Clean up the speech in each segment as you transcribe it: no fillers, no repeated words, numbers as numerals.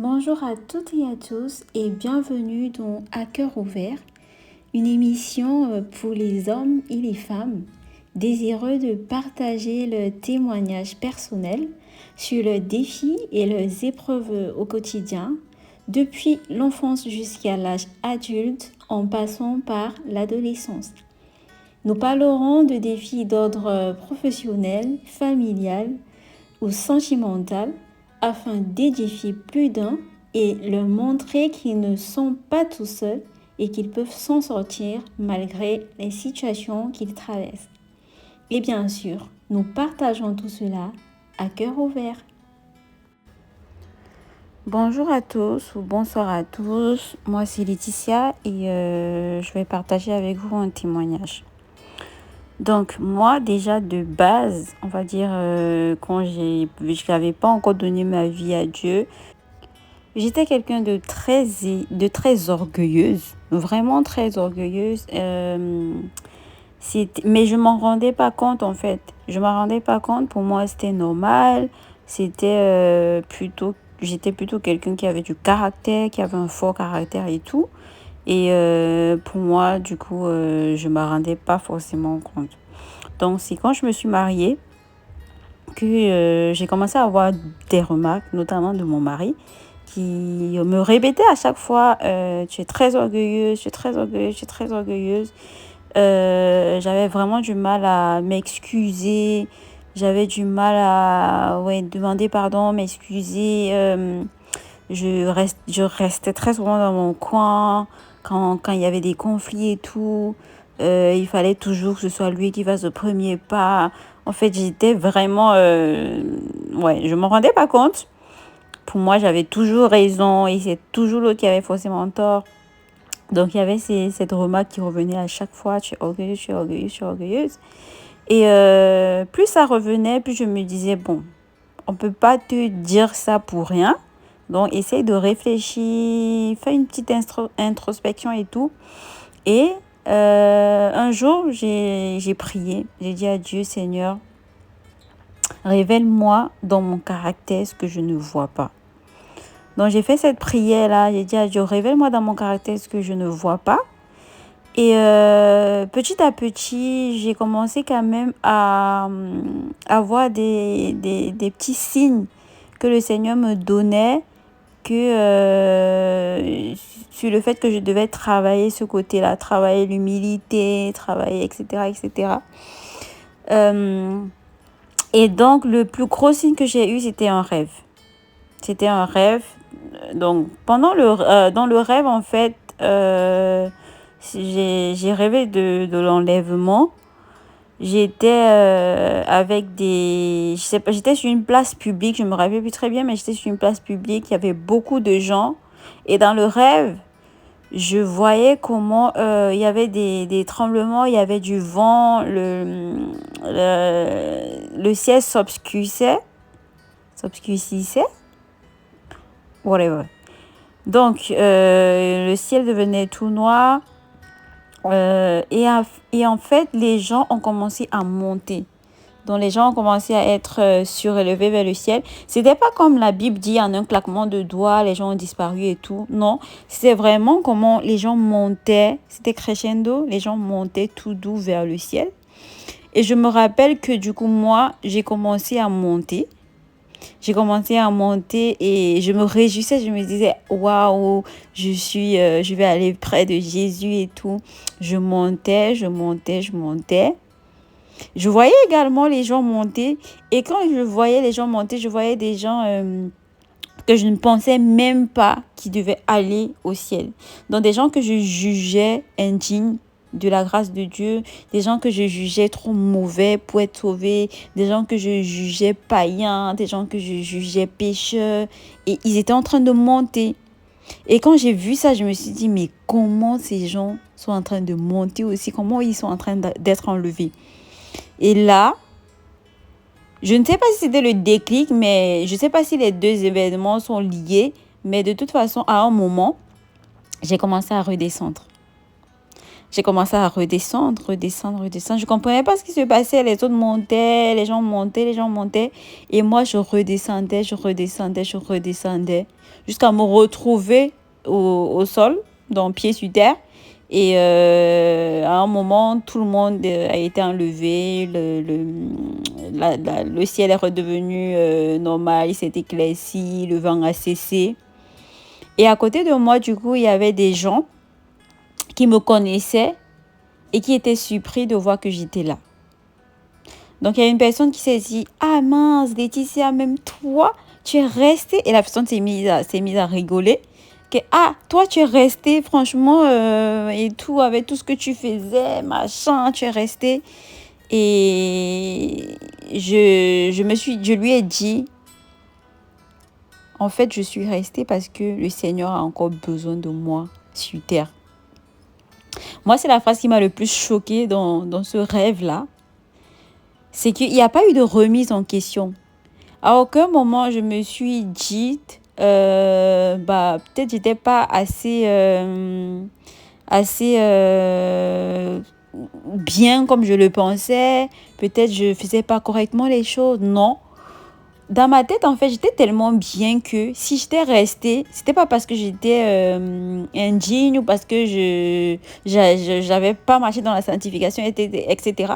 Bonjour à toutes et à tous et bienvenue dans À cœur ouvert, une émission pour les hommes et les femmes désireux de partager le témoignage personnel sur les défis et les épreuves au quotidien, depuis l'enfance jusqu'à l'âge adulte en passant par l'adolescence. Nous parlerons de défis d'ordre professionnel, familial ou sentimental afin d'édifier plus d'un et leur montrer qu'ils ne sont pas tout seuls et qu'ils peuvent s'en sortir malgré les situations qu'ils traversent. Et bien sûr, nous partageons tout cela à cœur ouvert. Bonjour à tous ou bonsoir à tous, moi c'est Laetitia et je vais partager avec vous un témoignage. Donc moi déjà de base, on va dire quand je n'avais pas encore donné ma vie à Dieu, j'étais quelqu'un de très orgueilleuse, vraiment très orgueilleuse. Mais je m'en rendais pas compte en fait. Je m'en rendais pas compte. Pour moi c'était normal. J'étais plutôt quelqu'un qui avait du caractère, qui avait un fort caractère et tout. Et pour moi, du coup, je ne me rendais pas forcément compte. Donc, c'est quand je me suis mariée que j'ai commencé à avoir des remarques, notamment de mon mari, qui me répétait à chaque fois tu es très orgueilleuse, tu es très orgueilleuse, tu es très orgueilleuse. J'avais vraiment du mal à m'excuser. J'avais du mal à demander pardon, m'excuser. Je restais très souvent dans mon coin quand il y avait des conflits et tout. Il fallait toujours que ce soit lui qui fasse le premier pas. En fait, j'étais vraiment... je me rendais pas compte. Pour moi, j'avais toujours raison et c'est toujours l'autre qui avait forcément tort. Donc, il y avait cette remarque qui revenait à chaque fois. Tu es orgueilleuse, tu es orgueilleuse, tu es orgueilleuse. Et plus ça revenait, plus je me disais, bon, on peut pas te dire ça pour rien. Donc, essaye de réfléchir, fais une petite introspection et tout. Et un jour, j'ai prié. J'ai dit à Dieu, Seigneur, révèle-moi dans mon caractère ce que je ne vois pas. Donc, j'ai fait cette prière-là. J'ai dit à Dieu, révèle-moi dans mon caractère ce que je ne vois pas. Et petit à petit, j'ai commencé quand même à avoir des petits signes que le Seigneur me donnait sur le fait que je devais travailler ce côté-là, travailler l'humilité, travailler, etc., etc. Et donc, le plus gros signe que j'ai eu, c'était un rêve. C'était un rêve. Donc, dans le rêve, en fait, j'ai rêvé de l'enlèvement. J'étais avec je sais pas, j'étais sur une place publique, je me rappelle plus très bien, mais j'étais sur une place publique, il y avait beaucoup de gens. Et dans le rêve, je voyais comment il y avait des tremblements, il y avait du vent, le ciel s'obscurcissait, whatever. Donc, le ciel devenait tout noir. Et en fait, les gens ont commencé à monter. Donc, les gens ont commencé à être surélevés vers le ciel. C'était pas comme la Bible dit, en un claquement de doigts, les gens ont disparu et tout. Non, c'était vraiment comment les gens montaient. C'était crescendo. Les gens montaient tout doux vers le ciel. Et je me rappelle que du coup, moi, j'ai commencé à monter. Et je me réjouissais, je me disais, waouh, je vais aller près de Jésus et tout. Je montais. Je voyais également les gens monter. Et quand je voyais les gens monter, je voyais des gens que je ne pensais même pas qui devaient aller au ciel. Donc des gens que je jugeais indignes de la grâce de Dieu, des gens que je jugeais trop mauvais pour être sauvés, des gens que je jugeais païens, des gens que je jugeais pécheurs, et ils étaient en train de monter. Et quand j'ai vu ça, je me suis dit, mais comment ces gens sont en train de monter aussi, comment ils sont en train d'être enlevés. Et là, je ne sais pas si c'était le déclic, mais je ne sais pas si les deux événements sont liés, mais de toute façon, à un moment, j'ai commencé à redescendre. j'ai commencé à redescendre. Je comprenais pas ce qui se passait. Les autres montaient, les gens montaient. Et moi, je redescendais. Jusqu'à me retrouver au sol, donc pied sur terre. Et à un moment, tout le monde a été enlevé. Le ciel est redevenu normal. Il s'est éclairci. Le vent a cessé. Et à côté de moi, du coup, il y avait des gens qui me connaissaient et qui étaient surpris de voir que j'étais là. Donc, il y a une personne qui s'est dit, ah mince, Laetitia, même toi, tu es restée. Et la personne s'est mise à rigoler. Que, ah, toi, tu es restée, franchement, et tout, avec tout ce que tu faisais, machin, tu es restée. Et je lui ai dit, en fait, je suis restée parce que le Seigneur a encore besoin de moi sur terre. Moi, c'est la phrase qui m'a le plus choquée dans ce rêve-là. C'est qu'il n'y a pas eu de remise en question. À aucun moment, je me suis dit, peut-être j'étais pas assez bien comme je le pensais. Peut-être je faisais pas correctement les choses. Non. Dans ma tête, en fait, j'étais tellement bien que si j'étais restée, c'était pas parce que j'étais indigne ou parce que j'avais pas marché dans la sanctification, etc.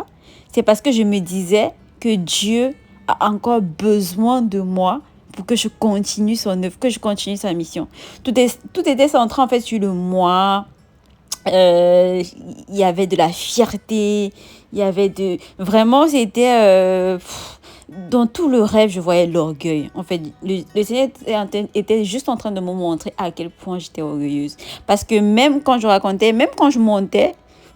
C'est parce que je me disais que Dieu a encore besoin de moi pour que je continue son œuvre, que je continue sa mission. Tout était centré en fait sur le moi. Il y avait de la fierté, il y avait de... Vraiment, c'était... dans tout le rêve, je voyais l'orgueil. En fait, le Seigneur était juste en train de me montrer à quel point j'étais orgueilleuse. Parce que même quand je racontais, même quand je montais,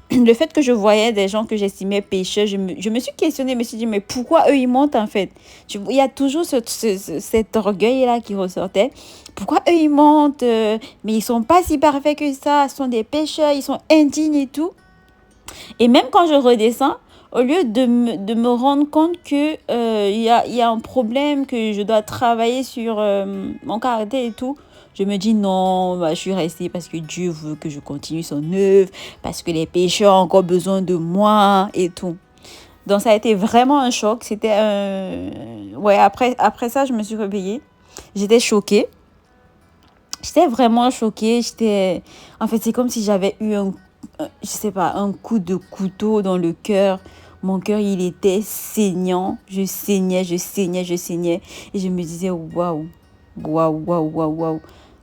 le fait que je voyais des gens que j'estimais pécheurs, je me suis questionnée, je me suis dit, mais pourquoi eux, ils montent en fait? Il y a toujours cet orgueil-là qui ressortait. Pourquoi eux, ils montent? Mais ils sont pas si parfaits que ça. Ce sont des pécheurs, ils sont indignes et tout. Et même quand je redescends, au lieu de me rendre compte que il y a un problème, que je dois travailler sur mon caractère et tout, je me dis non, je suis restée parce que Dieu veut que je continue son œuvre, parce que les pécheurs ont encore besoin de moi et tout. Donc ça a été vraiment un choc. C'était ouais, après ça, je me suis réveillée. J'étais choquée. J'étais vraiment choquée. En fait, c'est comme si j'avais eu je sais pas, un coup de couteau dans le cœur. Mon cœur, il était saignant. Je saignais. Et je me disais, waouh.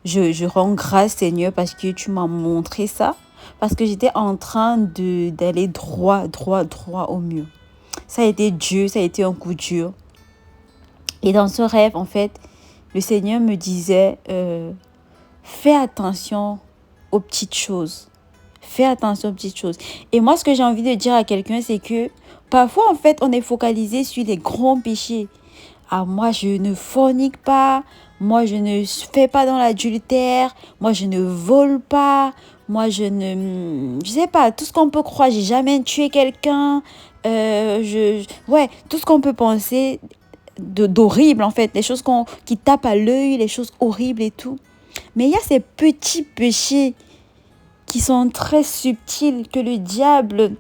Je rends grâce, Seigneur, parce que tu m'as montré ça. Parce que j'étais en train d'aller droit au mur. Ça a été dur, ça a été un coup dur. Et dans ce rêve, en fait, le Seigneur me disait, fais attention aux petites choses. Fais attention aux petites choses. Et moi, ce que j'ai envie de dire à quelqu'un, c'est que parfois, en fait, on est focalisé sur les grands péchés. Ah, moi, je ne fornique pas. Moi, je ne fais pas dans l'adultère. Moi, je ne vole pas. Moi, je sais pas, tout ce qu'on peut croire. J'ai jamais tué quelqu'un. Ouais, tout ce qu'on peut penser d'horrible, en fait. Les choses qui tapent à l'œil, les choses horribles et tout. Mais il y a ces petits péchés qui sont très subtils, que le diable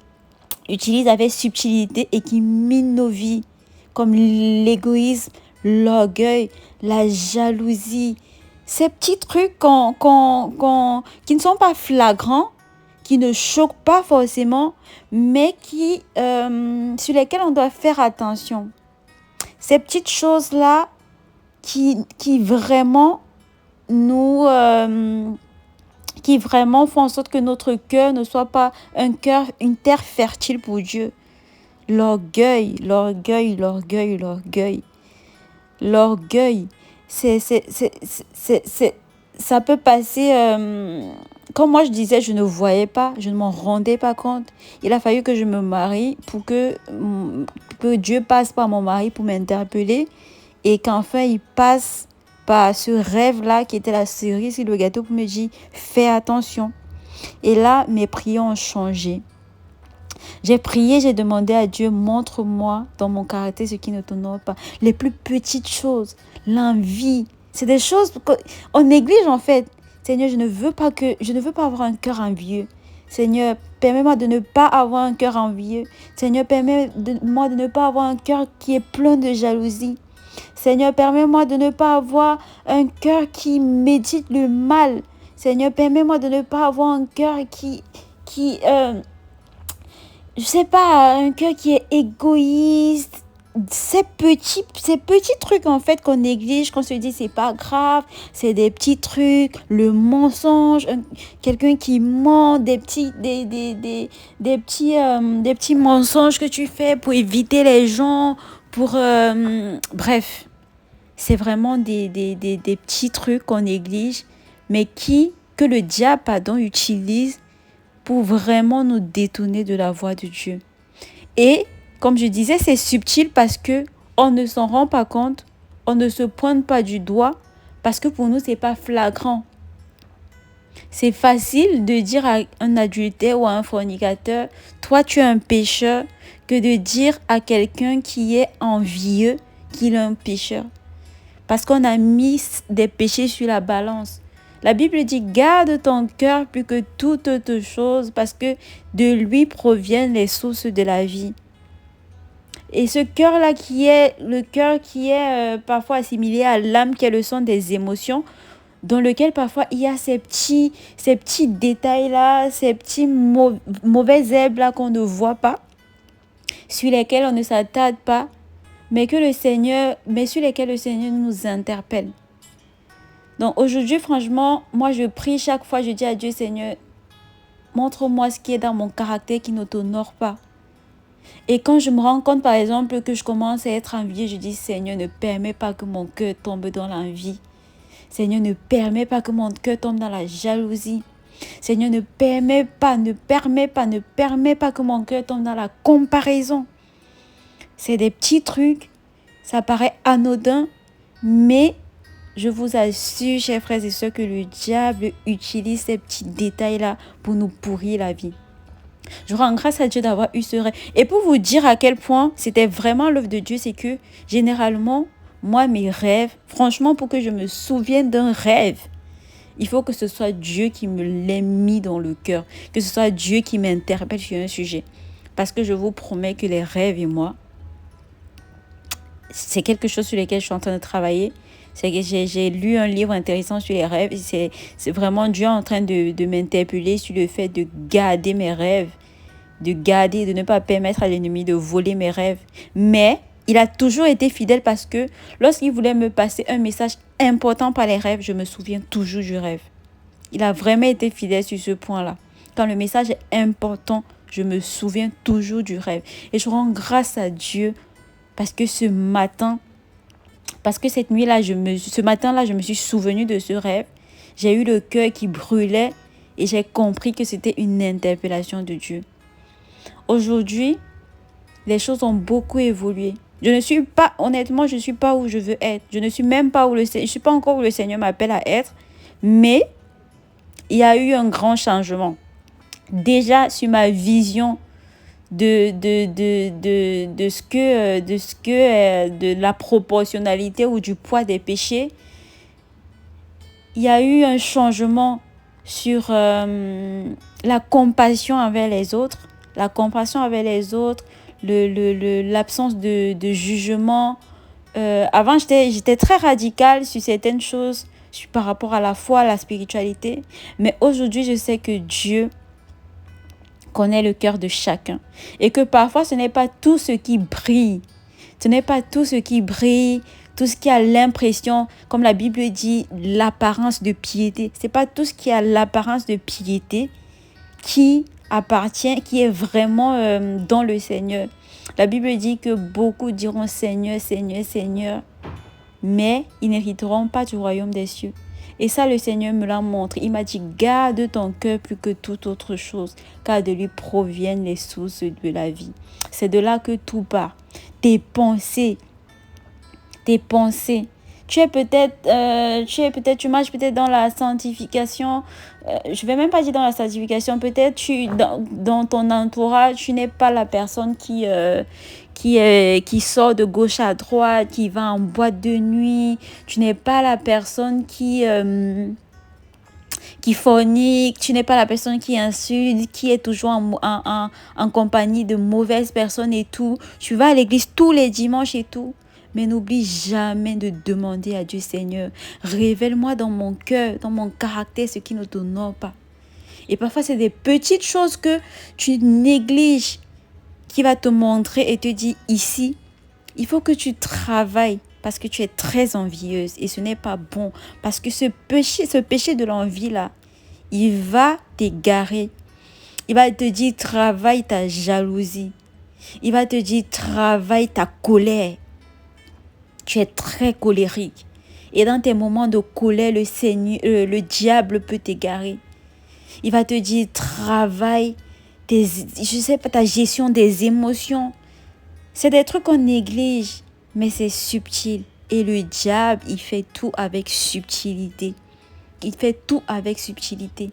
utilise avec subtilité et qui minent nos vies, comme l'égoïsme, l'orgueil, la jalousie. Ces petits trucs qui ne sont pas flagrants, qui ne choquent pas forcément, mais sur lesquels on doit faire attention. Ces petites choses-là qui vraiment qui vraiment font en sorte que notre cœur ne soit pas une terre fertile pour Dieu. L'orgueil. Ça peut passer, comme moi je disais, je ne voyais pas, je ne m'en rendais pas compte. Il a fallu que je me marie pour que Dieu passe par mon mari pour m'interpeller et qu'enfin il passe par ce rêve-là qui était la cerise sur le gâteau pour me dire fais attention. Et là, mes prières ont changé. J'ai prié, j'ai demandé à Dieu, montre-moi dans mon caractère ce qui ne t'honore pas. Les plus petites choses, l'envie, c'est des choses qu'on néglige en fait. Seigneur, je ne veux pas avoir un cœur envieux. Seigneur, permets-moi de ne pas avoir un cœur envieux. Seigneur, permets-moi de ne pas avoir un cœur qui est plein de jalousie. Seigneur, permets-moi de ne pas avoir un cœur qui médite le mal. Seigneur, permets-moi de ne pas avoir un cœur je sais pas, un cœur qui est égoïste. Ces petits trucs en fait qu'on néglige, qu'on se dit c'est pas grave, c'est des petits trucs, le mensonge, quelqu'un qui ment, des petits mensonges que tu fais pour éviter les gens, bref, c'est vraiment des petits trucs qu'on néglige, mais que le diable, utilise pour vraiment nous détourner de la voie de Dieu. Et comme je disais, c'est subtil parce que on ne s'en rend pas compte, on ne se pointe pas du doigt parce que pour nous, c'est pas flagrant. C'est facile de dire à un adultère ou à un fornicateur, toi tu es un pécheur, que de dire à quelqu'un qui est envieux qu'il est un pécheur. Parce qu'on a mis des péchés sur la balance. La Bible dit, garde ton cœur plus que toute autre chose parce que de lui proviennent les sources de la vie. Et ce cœur-là le cœur qui est parfois assimilé à l'âme, qui est le son des émotions, dans lequel parfois il y a ces petits détails-là, ces petits mauvaises herbes-là qu'on ne voit pas, sur lesquels on ne s'attarde pas, mais sur lesquels le Seigneur nous interpelle. Donc aujourd'hui, franchement, moi je prie chaque fois, je dis à Dieu, Seigneur, montre-moi ce qui est dans mon caractère qui ne t'honore pas. Et quand je me rends compte, par exemple, que je commence à être envieux, je dis, Seigneur, ne permets pas que mon cœur tombe dans l'envie. Seigneur, ne permets pas que mon cœur tombe dans la jalousie. Seigneur, ne permets pas que mon cœur tombe dans la comparaison. C'est des petits trucs, ça paraît anodin, mais je vous assure, chers frères et sœurs, que le diable utilise ces petits détails-là pour nous pourrir la vie. Je rends grâce à Dieu d'avoir eu ce rêve. Et pour vous dire à quel point c'était vraiment l'œuvre de Dieu, c'est que généralement, moi, mes rêves, franchement, pour que je me souvienne d'un rêve, il faut que ce soit Dieu qui me l'ait mis dans le cœur, que ce soit Dieu qui m'interpelle sur un sujet. Parce que je vous promets que les rêves et moi, c'est quelque chose sur lequel je suis en train de travailler. C'est que j'ai lu un livre intéressant sur les rêves. C'est vraiment Dieu en train de m'interpeller sur le fait de garder mes rêves, de ne pas permettre à l'ennemi de voler mes rêves. Mais il a toujours été fidèle parce que lorsqu'il voulait me passer un message important par les rêves, je me souviens toujours du rêve. Il a vraiment été fidèle sur ce point-là. Quand le message est important, je me souviens toujours du rêve. Et je rends grâce à Dieu parce que cette nuit-là, ce matin-là, je me suis souvenue de ce rêve. J'ai eu le cœur qui brûlait et j'ai compris que c'était une interpellation de Dieu. Aujourd'hui, les choses ont beaucoup évolué. Honnêtement, je ne suis pas où je veux être. Je ne suis même pas je suis pas encore où le Seigneur m'appelle à être. Mais il y a eu un grand changement. Déjà, sur ma vision de la proportionnalité ou du poids des péchés, il y a eu un changement sur la compassion envers les autres, l'absence de jugement. Avant, j'étais très radicale sur certaines choses par rapport à la foi, à la spiritualité, mais aujourd'hui, je sais que Dieu connaît le cœur de chacun et que parfois ce n'est pas tout ce qui brille, tout ce qui a l'impression, comme la Bible dit, l'apparence de piété. C'est pas tout ce qui a l'apparence de piété qui est vraiment dans le Seigneur. La Bible dit que beaucoup diront Seigneur, Seigneur, Seigneur, mais ils n'hériteront pas du royaume des cieux. Et ça, le Seigneur me l'a montré. Il m'a dit, garde ton cœur plus que toute autre chose, car de lui proviennent les sources de la vie. C'est de là que tout part. Tes pensées. Tu marches peut-être dans la sanctification. Je vais même pas dire dans la sanctification. Peut-être dans ton entourage, tu n'es pas la personne qui sort de gauche à droite, qui va en boîte de nuit. Tu n'es pas la personne qui qui fornique, tu n'es pas la personne qui insulte, qui est toujours en compagnie de mauvaises personnes et tout. Tu vas à l'église tous les dimanches et tout. Mais n'oublie jamais de demander à Dieu, Seigneur, révèle-moi dans mon cœur, dans mon caractère, ce qui ne t'honore pas. Et parfois, c'est des petites choses que tu négliges qui va te montrer et te dire ici, il faut que tu travailles parce que tu es très envieuse et ce n'est pas bon. Parce que ce péché de l'envie là, il va t'égarer. Il va te dire travaille ta jalousie. Il va te dire travaille ta colère. Tu es très colérique. Et dans tes moments de colère, le diable peut t'égarer. Il va te dire travaille ta gestion des émotions. C'est des trucs qu'on néglige, mais c'est subtil. Et le diable, il fait tout avec subtilité. Il fait tout avec subtilité.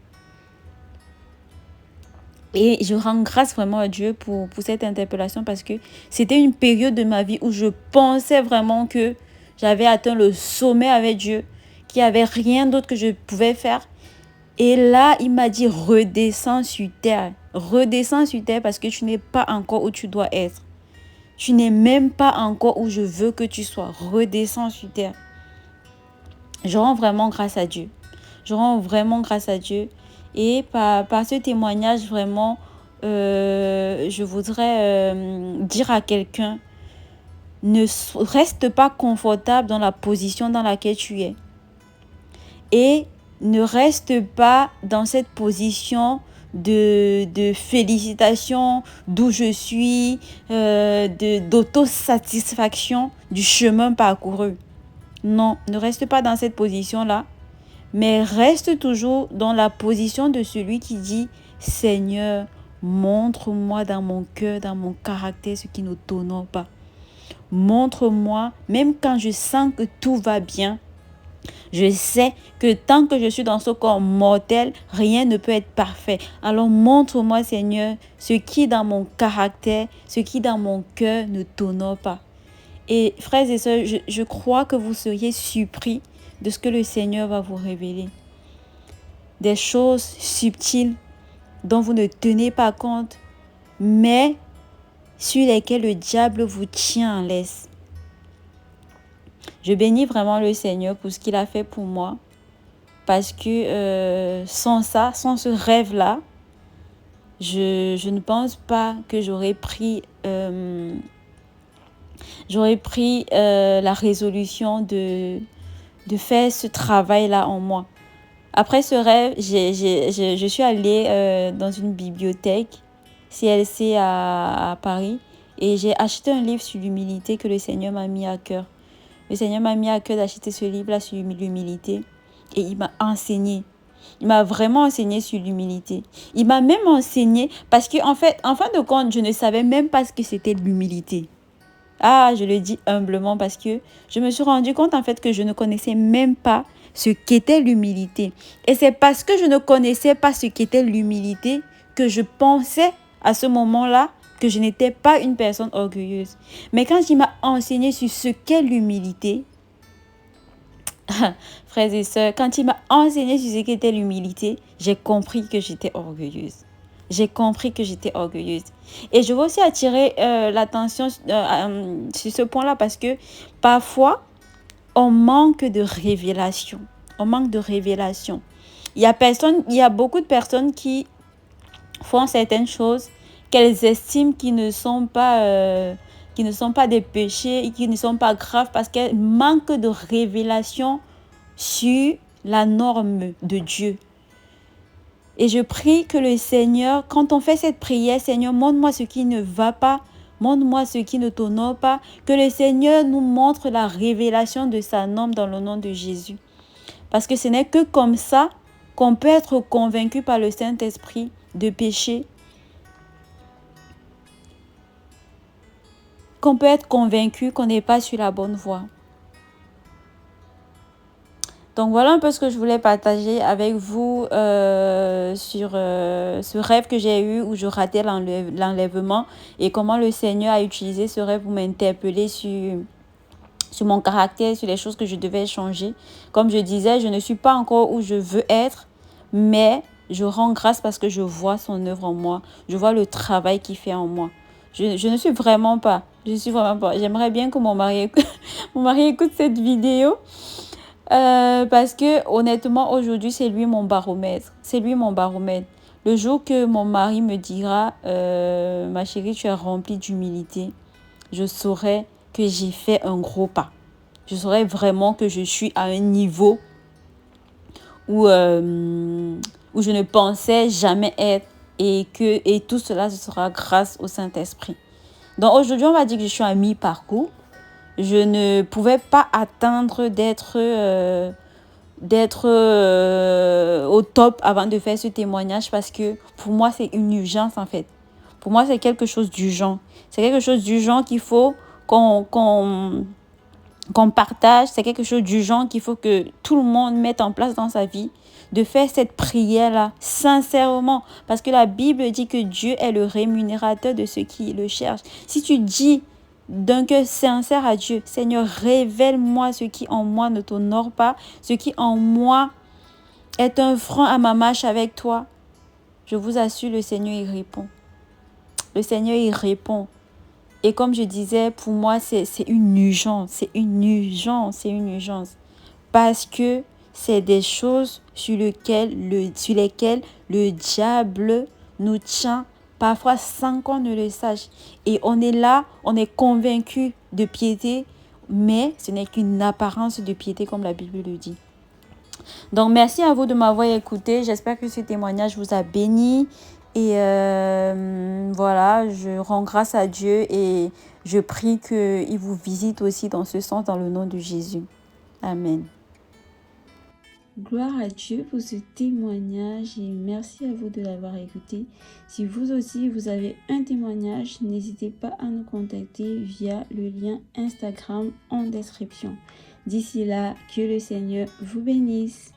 Et je rends grâce vraiment à Dieu pour cette interpellation parce que c'était une période de ma vie où je pensais vraiment que j'avais atteint le sommet avec Dieu, qu'il n'y avait rien d'autre que je pouvais faire. Et là, il m'a dit redescends sur terre. Redescends sur terre parce que tu n'es pas encore où tu dois être. Tu n'es même pas encore où je veux que tu sois. Redescends sur terre. Je rends vraiment grâce à Dieu. Je rends vraiment grâce à Dieu. Et par ce témoignage, vraiment, je voudrais dire à quelqu'un, ne reste pas confortable dans la position dans laquelle tu es. Et ne reste pas dans cette position de félicitations, d'où je suis, d'autosatisfaction du chemin parcouru. Non, ne reste pas dans cette position-là, mais reste toujours dans la position de celui qui dit « Seigneur, montre-moi dans mon cœur, dans mon caractère ce qui ne t'honore pas. Montre-moi, même quand je sens que tout va bien, je sais que tant que je suis dans ce corps mortel, rien ne peut être parfait. Alors montre-moi, Seigneur, ce qui dans mon caractère, ce qui dans mon cœur ne t'honore pas. » Et frères et sœurs, je crois que vous seriez surpris de ce que le Seigneur va vous révéler. Des choses subtiles dont vous ne tenez pas compte, mais sur lesquelles le diable vous tient en laisse. Je bénis vraiment le Seigneur pour ce qu'il a fait pour moi. Parce que sans ça, sans ce rêve-là, je ne pense pas que j'aurais pris la résolution de faire ce travail-là en moi. Après ce rêve, je suis allée dans une bibliothèque CLC à Paris et j'ai acheté un livre sur l'humilité que le Seigneur m'a mis à cœur. Le Seigneur m'a mis à cœur d'acheter ce livre-là sur l'humilité et il m'a enseigné. Il m'a vraiment enseigné sur l'humilité. Il m'a même enseigné parce qu'en fait, en fin de compte, je ne savais même pas ce que c'était l'humilité. Ah, je le dis humblement parce que je me suis rendu compte en fait que je ne connaissais même pas ce qu'était l'humilité. Et c'est parce que je ne connaissais pas ce qu'était l'humilité que je pensais à ce moment-là que je n'étais pas une personne orgueilleuse. Mais quand il m'a enseigné sur ce qu'est l'humilité, frères et sœurs, quand il m'a enseigné sur ce qu'était l'humilité, j'ai compris que j'étais orgueilleuse. J'ai compris que j'étais orgueilleuse. Et je veux aussi attirer l'attention sur ce point-là parce que parfois, on manque de révélation. On manque de révélation. Il y a beaucoup de personnes qui font certaines choses qu'elles estiment qui ne sont pas des péchés et qui ne sont pas graves parce qu'elles manquent de révélation sur la norme de Dieu. Et je prie que le Seigneur, quand on fait cette prière, Seigneur, montre-moi ce qui ne va pas, montre-moi ce qui ne t'honore pas, que le Seigneur nous montre la révélation de sa norme dans le nom de Jésus. Parce que ce n'est que comme ça qu'on peut être convaincu par le Saint-Esprit de péché, qu'on peut être convaincu qu'on n'est pas sur la bonne voie. Donc voilà un peu ce que je voulais partager avec vous sur ce rêve que j'ai eu où je ratais l'enlèvement et comment le Seigneur a utilisé ce rêve pour m'interpeller sur mon caractère, sur les choses que je devais changer. Comme je disais, je ne suis pas encore où je veux être, mais je rends grâce parce que je vois son œuvre en moi. Je vois le travail qu'il fait en moi. Je ne suis vraiment pas. J'aimerais bien que mon mari écoute cette vidéo. Parce que honnêtement, aujourd'hui, c'est lui mon baromètre. C'est lui mon baromètre. Le jour que mon mari me dira, ma chérie, tu es remplie d'humilité, je saurai que j'ai fait un gros pas. Je saurai vraiment que je suis à un niveau où je ne pensais jamais être et tout cela ce sera grâce au Saint-Esprit. Donc aujourd'hui, on va dire que je suis à mi-parcours. Je ne pouvais pas attendre d'être au top avant de faire ce témoignage parce que pour moi, c'est une urgence en fait. Pour moi, c'est quelque chose d'urgent. C'est quelque chose d'urgent qu'il faut qu'on partage. C'est quelque chose d'urgent qu'il faut que tout le monde mette en place dans sa vie. De faire cette prière-là sincèrement. Parce que la Bible dit que Dieu est le rémunérateur de ceux qui le cherchent. Si tu dis d'un cœur sincère à Dieu, Seigneur, révèle-moi ce qui en moi ne t'honore pas, ce qui en moi est un frein à ma marche avec toi. Je vous assure, le Seigneur y répond. Le Seigneur y répond. Et comme je disais, pour moi, c'est une urgence. C'est une urgence. C'est une urgence. Parce que c'est des choses sur lesquelles le diable nous tient parfois sans qu'on ne le sache. Et on est là, on est convaincu de piété, mais ce n'est qu'une apparence de piété comme la Bible le dit. Donc, merci à vous de m'avoir écouté. J'espère que ce témoignage vous a béni. Et voilà, je rends grâce à Dieu et je prie qu'il vous visite aussi dans ce sens, dans le nom de Jésus. Amen. Gloire à Dieu pour ce témoignage et merci à vous de l'avoir écouté. Si vous aussi vous avez un témoignage, n'hésitez pas à nous contacter via le lien Instagram en description. D'ici là, que le Seigneur vous bénisse.